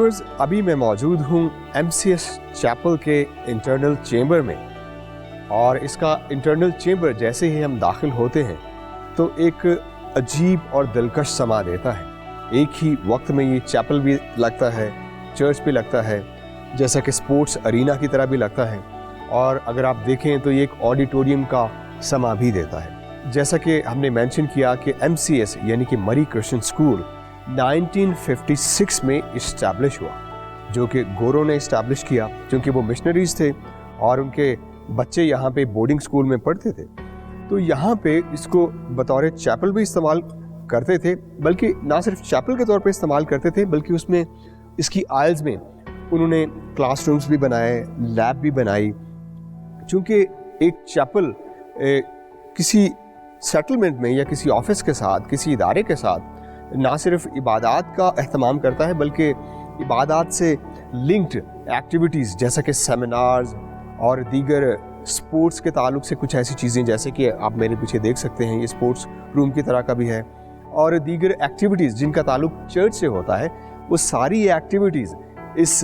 Viewers, अभी मैं मौजूद हूँ MCS चैपल के इंटरनल चेंबर में, और इसका इंटरनल चेंबर जैसे ही हम दाखिल होते हैं तो एक अजीब और दिलकश समा देता है। एक ही वक्त में ये चैपल भी लगता है, चर्च भी लगता है, जैसा कि स्पोर्ट्स अरीना की तरह भी लगता है, और अगर आप देखें तो ये एक ऑडिटोरियम का समा भी देता है। जैसा कि हमने मेंशन किया कि MCS यानी कि मरी क्रिश्चियन स्कूल 1956 में इस्टेब्लिश हुआ, जो कि गोरों ने इस्टेब्लिश किया क्योंकि वो मिशनरीज थे और उनके बच्चे यहाँ पे बोर्डिंग स्कूल में पढ़ते थे। तो यहाँ पे इसको बतौर चैपल भी इस्तेमाल करते थे, बल्कि ना सिर्फ चैपल के तौर पे इस्तेमाल करते थे बल्कि उसमें इसकी आयल्स में उन्होंने क्लासरूम्स भी बनाए, लैब भी बनाई। चूँकि एक चैपल किसी सेटलमेंट में या किसी ऑफिस के साथ, किसी इदारे के साथ ना सिर्फ इबादत का एहतमाम करता है बल्कि इबादत से लिंक्ड एक्टिविटीज़ जैसा कि सेमिनार्स और दीगर स्पोर्ट्स के ताल्लुक से कुछ ऐसी चीज़ें, जैसे कि आप मेरे पीछे देख सकते हैं, ये स्पोर्ट्स रूम की तरह का भी है, और दीगर एक्टिविटीज़ जिनका ताल्लुक चर्च से होता है, वो सारी एक्टिविटीज़ इस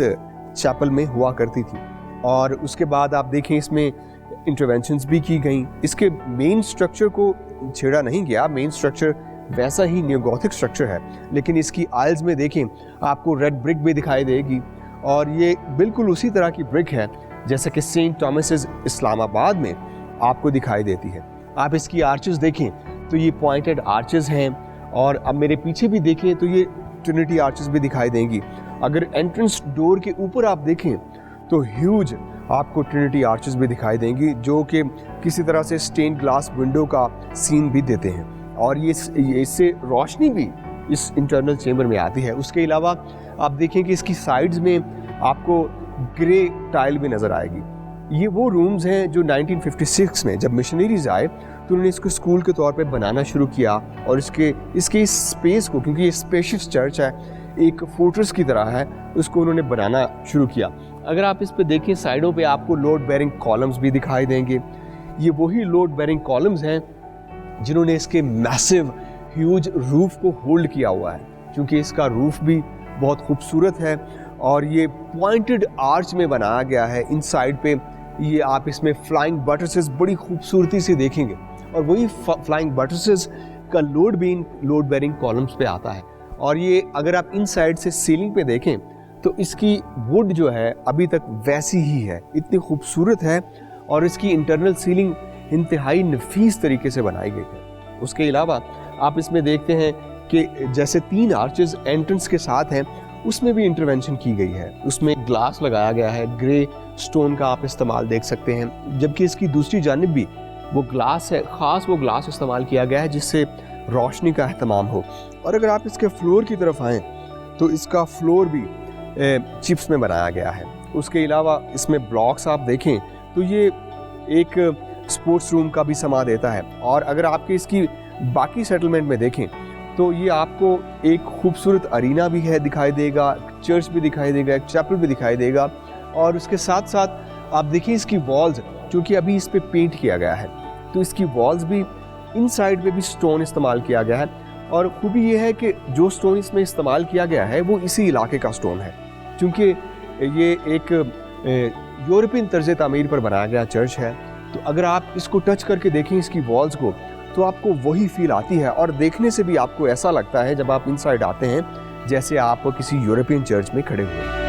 चैपल में हुआ करती थी। और उसके बाद आप देखें इसमें इंटरवेंशंस भी की गई। इसके मेन स्ट्रक्चर को छेड़ा नहीं गया, मेन स्ट्रक्चर वैसा ही न्योगोथिक स्ट्रक्चर है, लेकिन इसकी आइल्स में देखें आपको रेड ब्रिक भी दिखाई देगी, और ये बिल्कुल उसी तरह की ब्रिक है जैसा कि सेंट थॉमसेस इस्लामाबाद में आपको दिखाई देती है। आप इसकी आर्चेस देखें तो ये पॉइंटेड आर्चेस हैं, और अब मेरे पीछे भी देखें तो ये ट्रिनिटी आर्चेस भी दिखाई देंगी। अगर एंट्रेंस डोर के ऊपर आप देखें तो ह्यूज आपको ट्रिनिटी आर्चेस भी दिखाई देंगी, जो कि किसी तरह से स्टेन ग्लास विंडो का सीन भी देते हैं, और ये इससे रोशनी भी इस इंटरनल चेंबर में आती है। उसके अलावा आप देखें कि इसकी साइड्स में आपको ग्रे टाइल भी नज़र आएगी। ये वो रूम्स हैं जो 1956 में जब मिशनरीज आए तो उन्होंने इसको स्कूल के तौर पे बनाना शुरू किया, और इसके इस स्पेस को, क्योंकि ये स्पेशियस चर्च है, एक फोर्ट्रेस की तरह है, उसको उन्होंने बनाना शुरू किया। अगर आप इस पे देखें साइडों पे आपको लोड बेरिंग कॉलम्स भी दिखाई देंगे। ये वही लोड बेरिंग कॉलम्स हैं जिन्होंने इसके मैसिव ह्यूज रूफ को होल्ड किया हुआ है, क्योंकि इसका रूफ भी बहुत खूबसूरत है और ये पॉइंटेड आर्च में बनाया गया है। इन साइड पे ये आप इसमें फ्लाइंग बटरसेस बड़ी खूबसूरती से देखेंगे, और वही फ्लाइंग बटरसेस का लोड भी इन लोड बेरिंग कॉलम्स पे आता है। और ये अगर आप इन साइड से सीलिंग पे देखें तो इसकी वुड जो है अभी तक वैसी ही है, इतनी खूबसूरत है, और इसकी इंटरनल सीलिंग इंतहाई नफीस तरीके से बनाई गई है। उसके अलावा आप इसमें देखते हैं कि जैसे 3 आर्चेस एंट्रेंस के साथ हैं, उसमें भी इंटरवेंशन की गई है। उसमें ग्लास लगाया गया है, ग्रे स्टोन का आप इस्तेमाल देख सकते हैं, जबकि इसकी दूसरी जानिब भी वो ग्लास है, ख़ास वो ग्लास इस्तेमाल किया गया है जिससे रोशनी का एहतमाम हो। और अगर आप इसके फ्लोर की तरफ आएँ तो इसका फ्लोर भी चिप्स में बनाया गया है। उसके अलावा इसमें ब्लॉक्स आप देखें तो ये एक स्पोर्ट्स रूम का भी समा देता है। और अगर आपके इसकी बाकी सेटलमेंट में देखें तो ये आपको एक खूबसूरत अरीना भी है दिखाई देगा, चर्च भी दिखाई देगा, एक चैपल भी दिखाई देगा, और उसके साथ साथ आप देखिए इसकी वॉल्स, क्योंकि अभी इस पे पेंट किया गया है तो इसकी वॉल्स भी इन साइड पे भी स्टोन इस्तेमाल किया गया है। और खूबी ये है कि जो स्टोन इसमें इस्तेमाल किया गया है वो इसी इलाके का स्टोन है, क्योंकि ये एक यूरोपियन तर्ज तामीर पर बनाया गया चर्च है। तो अगर आप इसको टच करके देखें इसकी वॉल्स को तो आपको वही फील आती है, और देखने से भी आपको ऐसा लगता है जब आप इनसाइड आते हैं जैसे आप किसी यूरोपियन चर्च में खड़े हुए हैं।